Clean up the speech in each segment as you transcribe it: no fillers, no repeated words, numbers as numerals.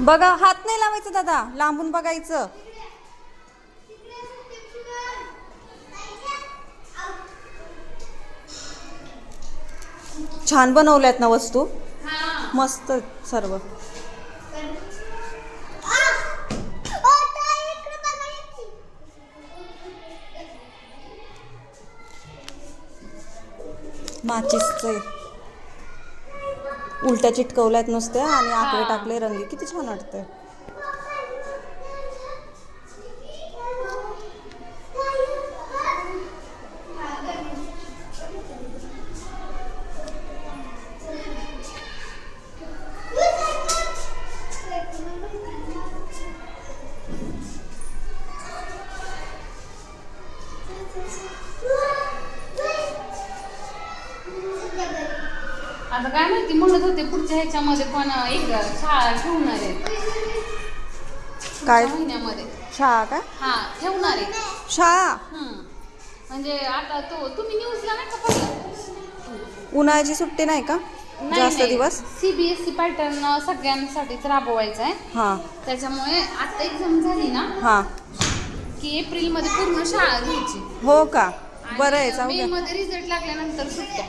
बघा, हात नाही लावायचं दादा, लांबून बघायचं. छान बनवल्यात ना वस्तू, मस्त सर्व. माचीसचे उलट्या चिटकवल्यात नुसत्या आणि आकडे टाकले रंगी, किती छान वाटतंय. आता काय माहिती, म्हणत होते पुढच्या ह्याच्यामध्ये पण एक शाळा ठेवणार आहे. काय महिन्यामध्ये शाळा? काय ठेवणार आहे शाळा? म्हणजे आता तुम्ही न्यूजला नाही का पाहिलं? उन्हाळ्याची सुट्टी नाही का जास्त दिवस? CBSE पॅटर्न सगळ्यांसाठीच राबवायचा आहे. हां, त्याच्यामुळे आता एक्झाम झाली ना हां, की एप्रिलमध्ये पूर्ण शाळा घ्यायची. हो का? बरं आहे, जाऊ मे द्या. मध्ये रिझल्ट लागल्यानंतर सुट्ट्या.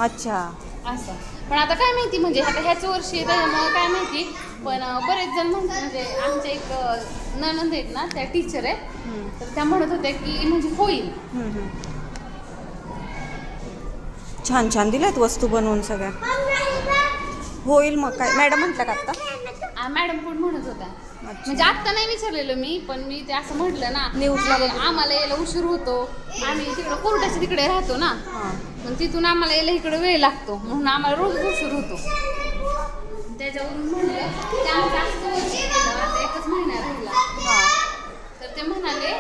अच्छा. असं पण आता काय माहिती, म्हणजे आता ह्याच वर्षी त्याच्यामुळे काय माहिती. पण बरेच जण म्हणतात, म्हणजे आमच्या एक नणंद आहेत ना, त्या टीचर आहेत, तर त्या म्हणत होत्या की म्हणजे होईल. छान छान दिल्यात वस्तू बनवून सगळ्या. होईल मग काय, मॅडम म्हटलं का आत्ता? मॅडम पण म्हणत होत्या. म्हणजे आत्ता नाही विचारलेलं मी, पण मी ते असं म्हटलं ना, न्यूजला आम्हाला यायला उशीर होतो, आम्ही तिकडं कोर्टाच्या तिकडे राहतो ना, पण तिथून आम्हाला यायला इकडे वेळ लागतो, म्हणून आम्हाला रोज उशीर होतो. त्याच्यावरून म्हणलं ते आमच्या आता एकच महिना राहिला, तर ते म्हणाले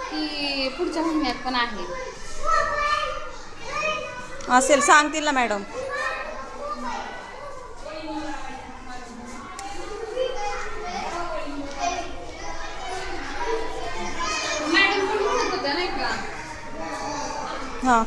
की पुढच्या महिन्यात पण आहे. असेल, सांगतील ना मॅडम. मॅडम पण म्हणत होत्या नाही का. हां.